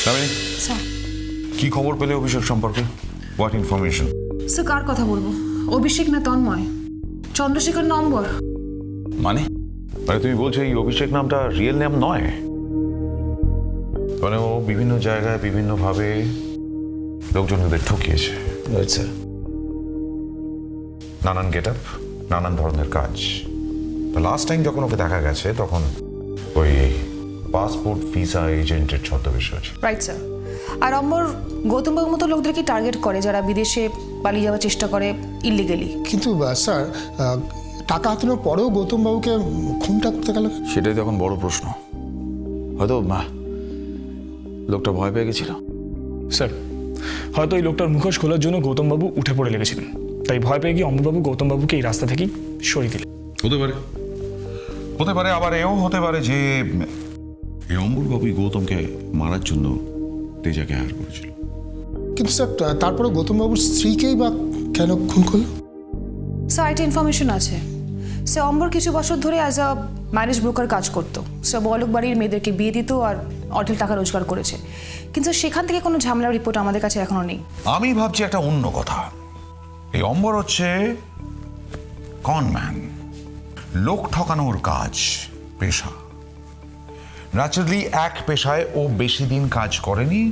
দামিনী, স্যার কি খবর পেলে অভিষেক সম্পর্কে? What information? স্যার কার কথা বলবো, অভিষেক না তন্ময়? চন্দ্রশেখর নম্বর। মানে তুমি বলছো এই অভিষেক নামটা রিয়েল নেম নয়? মানে ও বিভিন্ন জায়গায় বিভিন্নভাবে লোকজনদের ঠকিয়েছে। আচ্ছা, নানান গেট আপ, নানান ধরনের কাজ। লাস্ট টাইম যখন ওকে দেখা গেছে তখন ওই পাসপোর্ট ভিসা এজেন্টের ছদ্মবেশে আছে। Right sir. আর অম্বর গৌতম বাবুর মতো লোকদেরকে টার্গেট করে যারা বিদেশে পালিয়ে যাওয়ার চেষ্টা করে ইলিগেলি। কিন্তু স্যার, টাকা হাতানোর পরেও গৌতম বাবুকে খুনটা করতে গেল? সেটাই তো এখন বড় প্রশ্ন। হয়তো লোকটা ভয় পেয়ে গেছিল। স্যার, হয়তো এই লোকটার মুখোশ খোলার জন্য গৌতমবাবু উঠে পড়ে লেগেছিলেন, তাই ভয় পেয়ে গিয়ে অম্বরবাবু গৌতমবাবুকে এই রাস্তা থেকেই সরিয়ে দিলেন। হতে পারে, হতে পারে। আবার এও হতে পারে যে এই অম্বরবাবুই গৌতমকে মারার জন্য তেজাকে হায়ার করেছিল। কিন্তু স্যার, তারপরে গৌতম বাবুর স্ত্রীকেই বা কেন খুন করলো? স্যার একটা ইনফরমেশন আছে। স্যার অম্বর কিছু বছর ধরে অ্যাজ আ ম্যারেজ ব্রোকার কাজ করতো। স্যার বড়লোক বাড়ির মেয়েদেরকে বিয়ে দিত আর অঢেল টাকা রোজগার করেছে, কিন্তু সেখান থেকে কোনো ঝামেলার রিপোর্ট আমাদের কাছে এখনো নেই। আমি ভাবছি একটা অন্য কথা। এই অম্বর হচ্ছে কনম্যান, লোক ঠকানোর কাজ পেশা। ন্যাচারালি এক পেশায় ও বেশি দিন কাজ করেনি,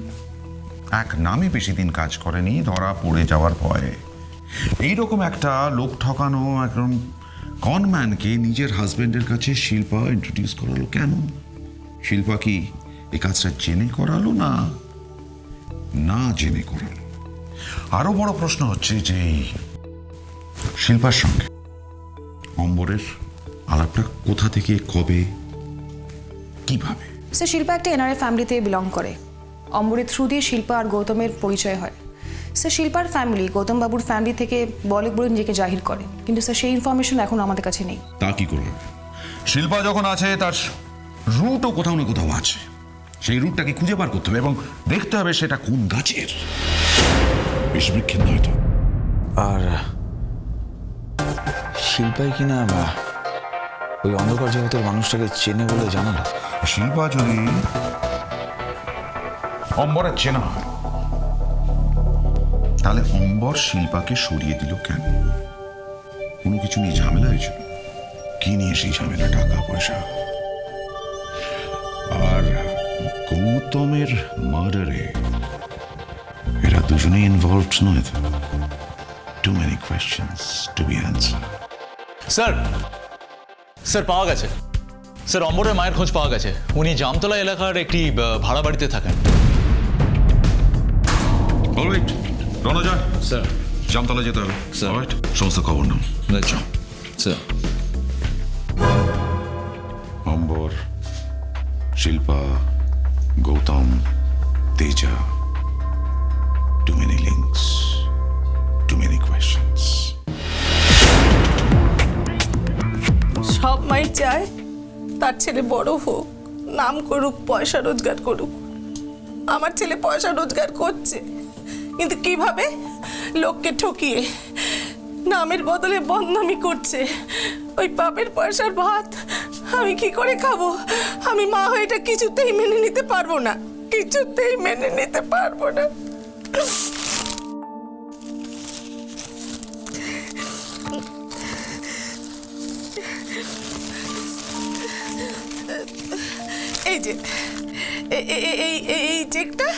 এক নামে বেশি দিন কাজ করেনি ধরা পড়ে যাওয়ার ভয়ে। এইরকম একটা লোক ঠকানো একদম কনম্যানকে নিজের হাজবেন্ডের কাছে শিল্পা ইন্ট্রোডিউস করালো কেন? শিল্পা কি এই কাজটা জেনে করালো না না জেনে করালো? আরো বড় প্রশ্ন হচ্ছে যে শিল্পার সঙ্গে অম্বরের আলাপটা কোথা থেকে, কবে, কিভাবে? সে শিল্পা একটা এনআরএ ফ্যামিলিতে বিলং করে। অম্বরের থ্রু দিয়ে শিল্পা আর গৌতমের পরিচয় হয়। সে শিল্পার ফ্যামিলি গৌতম বাবুর ফ্যামিলি থেকে বলে বলে নিজেকে জাহির করে, কিন্তু স্যার সেই ইনফরমেশন এখন আমাদের কাছে নেই। তা কি করবে? শিল্পা যখন আছে তার রুটও কোথাও না কোথাও আছে, সেই রুটটাকে খুঁজে বার করতে হবে এবং দেখতে হবে সেটা কোন গাছের, বেশি বৃক্ষের নয় তো। আর শিল্পাই কিনা বা ওই অন্ধকার জগতের মানুষটাকে চেনে বলে জানালো। শিল্পা যদি অম্বরের চেনা হয় তাহলে অম্বর শিল্পাকে সরিয়ে দিল কেন? কোনো কিছু নিয়ে ঝামেলা হয়েছিল? কি নিয়ে সেই ঝামেলা? টাকা পয়সা? আর গৌতমের মার্ডারে এরা দুজনেই ইনভলভড নয় তো? Too many questions to be answer. Sir পাওয়া গেছে। স্যার অম্বরের মায়ের খোঁজ পাওয়া গেছে। উনি জামতলা এলাকার একটি ভাড়া বাড়িতে থাকেন। অলরাইট, রণজয় স্যার জামতলা যেতে হবে। অলরাইট, সমস্ত খবর নাও। Sir Ambar, Shilpa, Gautam, Teja, too many links, too many questions. সব মাই চায় তার ছেলে বড় হোক, নাম করুক, পয়সা রোজগার করুক। আমার ছেলে পয়সা রোজগার করছে, কিন্তু কিভাবে? লোককে ঠকিয়ে, নামের বদলে বদনামি করছে। ওই পাপের পয়সার ভাত আমি কি করে খাবো? আমি মা হয়ে এটা কিছুতেই মেনে নিতে পারবো না, কিছুতেই মেনে নিতে পারবো না। এই যে এই চেকটা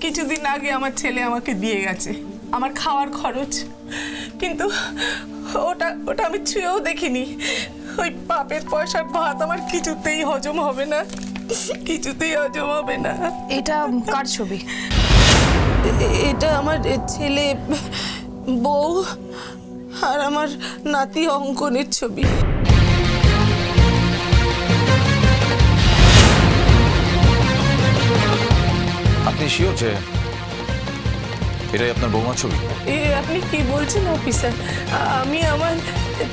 কিছুদিন আগে আমার ছেলে আমাকে দিয়ে গেছে, আমার খাওয়ার খরচ, কিন্তু ওটা আমি ছুঁয়েও দেখিনি। ওই পাপের পয়সার ভাত আমার কিছুতেই হজম হবে না, কিছুতেই হজম হবে না। এটা কার ছবি? এটা আমার ছেলে, বউ আর আমার নাতি অঙ্কনের ছবি। আপনি শিওর যে এটাই আপনার বৌমার ছবি? আপনি কি বলছেন অফিসার? আমি আমার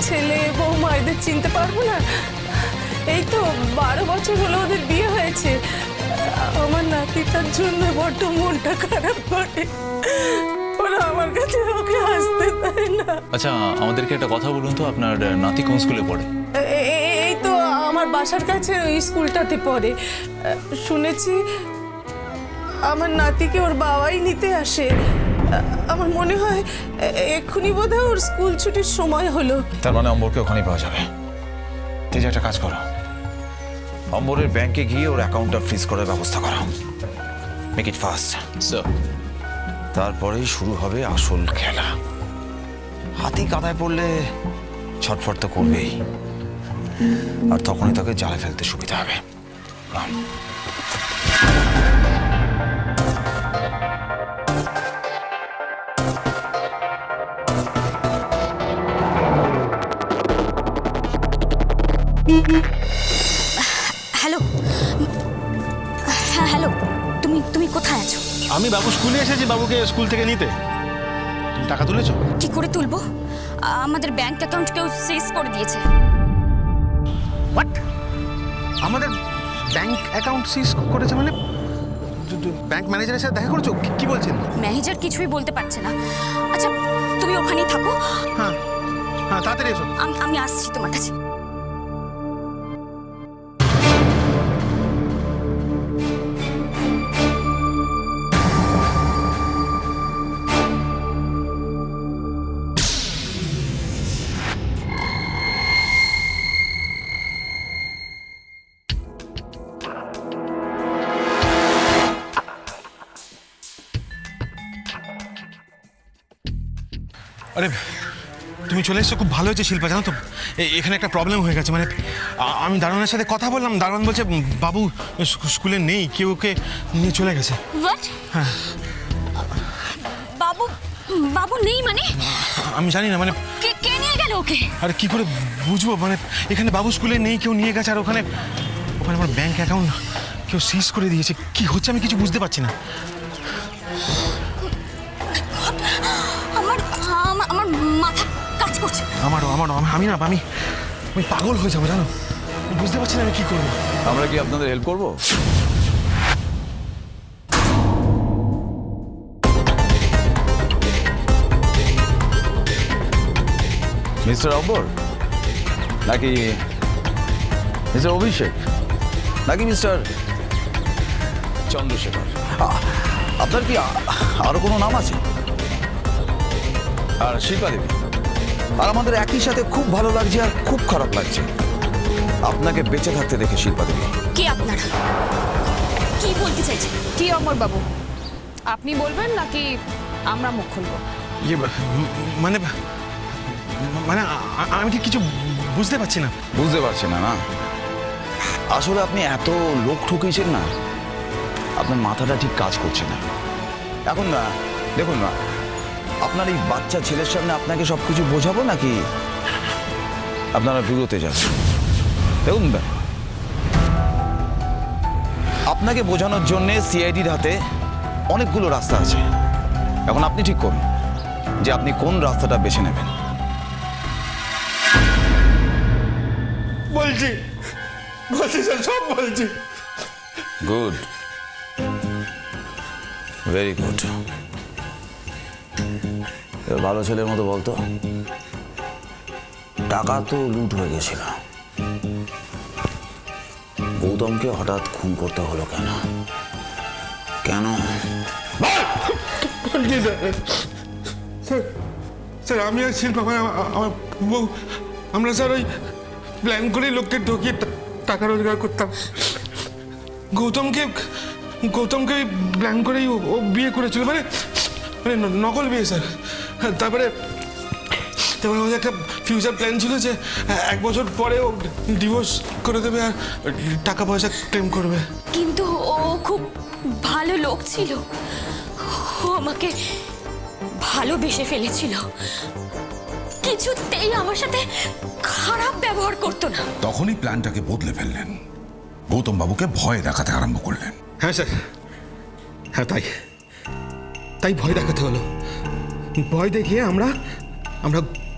ছেলে বৌমা এদের চিনতে পারবো না? এই তো 12 বছর হলো ওদের বিয়ে হয়েছে। আমার নাতিটার জন্য বড্ড মনটা খারাপ করে, ওরা আমার কাছে ওকে আসতে দেয় না। আচ্ছা, আমাদেরকে একটা কথা বলুন তো, আপনার নাতি কোন স্কুলে পড়ে? এই তো আমার বাসার কাছে ওই স্কুলটাতে পড়ে। শুনেছি আমার নাতিকে ওর বাবাই নিতে আসে। আমার মনে হয় এক্ষুনি বোধহয় ওর স্কুল ছুটির সময় হলো। তার মানে অম্বরকে ওখানেই পাওয়া যাবে। তেজ, একটা কাজ করো, অম্বরের ব্যাংকে গিয়ে ওর অ্যাকাউন্টটা ফ্রিজ করার ব্যবস্থা করো। Make it fast. তারপরেই শুরু হবে আসল খেলা। হাতি কাদায় পড়লে ছটফট তো করবেই, আর তখনই তাকে জালে ফেলতে সুবিধা হবে। হ্যালো, হ্যাঁ হ্যালো, তুমি কোথায় আছো? আমি বাবু স্কুলে এসেছি, বাবুকে স্কুল থেকে নিতে। তুমি টাকা তুলেছো? কি করে তুলবো? আমাদের ব্যাংক অ্যাকাউন্ট কেউ সিজ করে দিয়েছে। হোয়াট? আমাদের ব্যাংক অ্যাকাউন্ট সিজ করেছে মানে? ব্যাংক ম্যানেজারের সাথে দেখা করেছো? কি বলছেন? ম্যানেজার কিছুই বলতে পারছে না। আচ্ছা, তুমি ওখানেই থাকো। হ্যাঁ হ্যাঁ, তাড়াতাড়ি এসো। আমি আসছি তোমার কাছে। আরে তুমি চলে এসছো, খুব ভালো হয়েছে শিল্পা। জানো তো এখানে একটা প্রবলেম হয়ে গেছে। মানে আমি দারোয়ানের সাথে কথা বললাম, দারোয়ান বলছে বাবু স্কুলে নেই, কেউ ওকে নিয়ে চলে গেছে। হ্যাঁ। বাবু নেই মানে? আমি জানি না, মানে কে নিয়ে গেল ওকে? আরে কি করে বুঝবো? মানে এখানে বাবু স্কুলে নেই, কেউ নিয়ে গেছে। আর ওখানে আমার ব্যাংক অ্যাকাউন্ট কেউ সিজ করে দিয়েছে। কি হচ্ছে আমি কিছু বুঝতে পারছি না। আমার আমার মাথা কাজ করছে। আমারও আমি পাগল হয়ে যাবো জানো। বুঝতে পারছি না আমি কি করবো। আমরা কি আপনাদের হেল্প করবো? মিস্টার অম্বর নাকি মিস্টার অভিষেক নাকি মিস্টার চন্দ্রশেখর? আপনার কি আরো কোনো নাম আছে? আর শিল্পা দেবী। আর আমাদের একই সাথে খুব ভালো লাগছে আর খুব খারাপ লাগছে আপনাকে বেঁচে থাকতে দেখে। শিল্পা দেবী, কে আপনারা? কি বলতে চাইছেন? কি অমর বাবু, আপনি বলবেন নাকি আমরা মুখ খুলবো? মানে মানে আমি ঠিক কিছু বুঝতে পারছি না। বুঝতে পারছেন না? আসলে আপনি এত লোক ঠকিয়েছেন না, আপনার মাথাটা ঠিক কাজ করছে না এখন। না দেখুন না, আপনার এই বাচ্চা ছেলের সামনে আপনাকে সব কিছু বোঝাবো নাকি আপনারা বিরতে যাবেন? দেখুন না, আপনাকে বোঝানোর জন্যে সিআইডির হাতে অনেকগুলো রাস্তা আছে। এখন আপনি ঠিক করুন যে আপনি কোন রাস্তাটা বেছে নেবেন। বলছি স্যার, সব বলছি। Good, very good. ভালো ছেলের মতো বলতো, টাকা তো লুট হয়ে গেছিল, গৌতমকে হঠাৎ খুন করতে হলো কেন? কেন? স্যার আমি আর শিল্পা আমার বউ, আমরা স্যার ওই প্ল্যান করে লোককে ঢুকিয়ে টাকা রোজগার করতাম। গৌতমকে প্ল্যান করেই ও বিয়ে করেছিল, মানে নকল বিয়ে স্যার। তারপরে ওদের একটা ফিউচার প্ল্যান ছিল যে 1 বছর পরে ও ডিভোর্স করে দেবে আর টাকা পয়সা ক্লেম করবে। কিন্তু ও খুব ভালো লোক ছিল, ও আমাকে ভালোবেসে ফেলেছিল, কিছুতেই আমার সাথে খারাপ ব্যবহার করতো না। তখনই প্ল্যানটাকে বদলে ফেললেন, গৌতম বাবুকে ভয় দেখাতে আরম্ভ করলেন। হ্যাঁ স্যার, হ্যাঁ তাই ভয় দেখাতে হলো। ভয় দেখিয়ে আমরা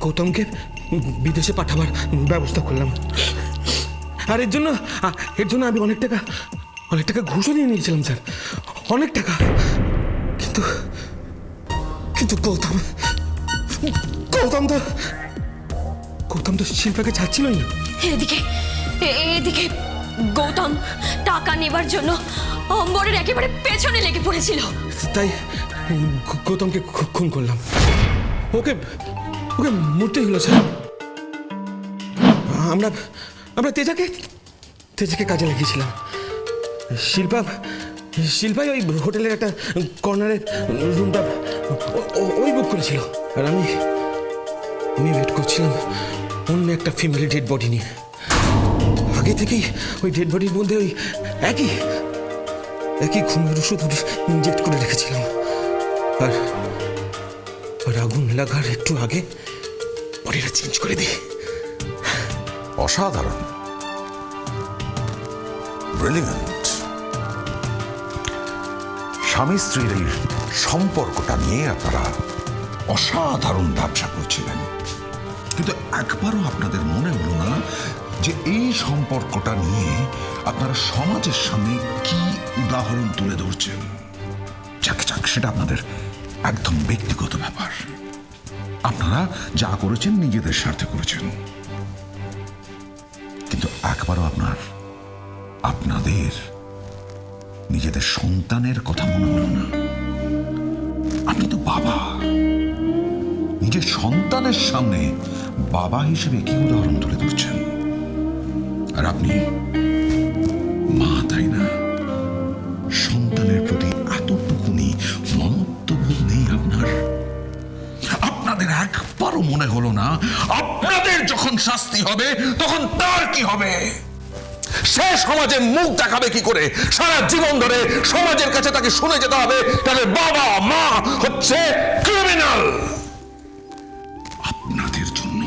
গৌতমকে বিদেশে পাঠাবার ব্যবস্থা করলাম। আর এর জন্য আমি অনেক টাকা ঘুষও নিয়ে নিয়েছিলাম স্যার, অনেক টাকা। কিন্তু গৌতম তো শিল্পাকে ছাড়ছিলই না। এদিকে গৌতম টাকা নেবার জন্য অম্বরের একেবারে পেছনে লেগে পড়েছিল। তাই গৌতমকে খুন করলাম। ওকে মরতেই হলো স্যার। আমরা তেজাকে কাজে লাগিয়েছিলাম। শিল্পাই ওই হোটেলের একটা কর্নারের রুমটা ওই বুক করেছিল, আর আমি ওয়েট করছিলাম অন্য একটা ফিমেল ডেড বডি নিয়ে। আগে থেকেই ওই ডেড বডির মধ্যে ওই একই ঘুমের ওষুধ ইনজেক্ট করে রেখেছিলাম। আর আগুন লাগার একটু আগে বডিটা চেঞ্জ করে দিই। অসাধারণ, ব্রিলিয়েন্ট। স্বামী স্ত্রীর এই সম্পর্কটা নিয়ে আপনারা অসাধারণ ব্যবসা করছিলেন, কিন্তু একবারও আপনাদের মনে হলো না যে এই সম্পর্কটা নিয়ে আপনারা সমাজের সামনে কি উদাহরণ তুলে ধরছেন। যাক সেটা আপনাদের একদম ব্যক্তিগত ব্যাপার। আপনারা যা করেছেন নিজেদের স্বার্থে করেছেন, কিন্তু একবারও আপনাদের নিজেদের সন্তানের কথা মনে হলো না। আপনি তো বাবা, নিজের সন্তানের সামনে বাবা হিসেবে কি উদাহরণ তুলে ধরছেন? আর আপনি মা, তাই না? সন্তানের প্রতি এতটুকুনি মমত্ববোধ নেই আপনার? আপনাদের একবারও মনে হলো না আপনাদের যখন শাস্তি হবে তখন তার কি হবে? সে সমাজে মুখ দেখাবে কি করে? সারা জীবন ধরে সমাজের কাছে তাকে শুনে যেতে হবে তাদের বাবা মা হচ্ছে ক্রিমিনাল। আপনাদের জন্য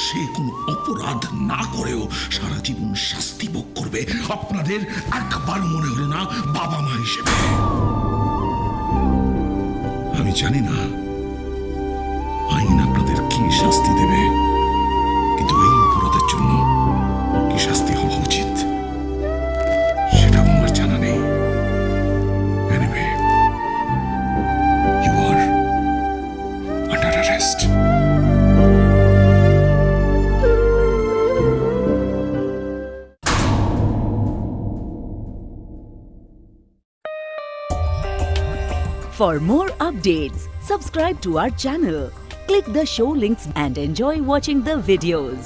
সে কোনো অপরাধ না করেও সারা জীবন শাস্তি ভোগ করবে, আপনাদের একবার মনে হলো না বাবা মা হিসেবে? আমি জানি না আইন আপনাদের কি শাস্তি দেবে, কিন্তু এই অপরাধের জন্য কি শাস্তি হওয়া উচিত সেটাও আমার জানা নেই। Anyway, you are under arrest. For more updates, subscribe to our channel, click the show links and enjoy watching the videos.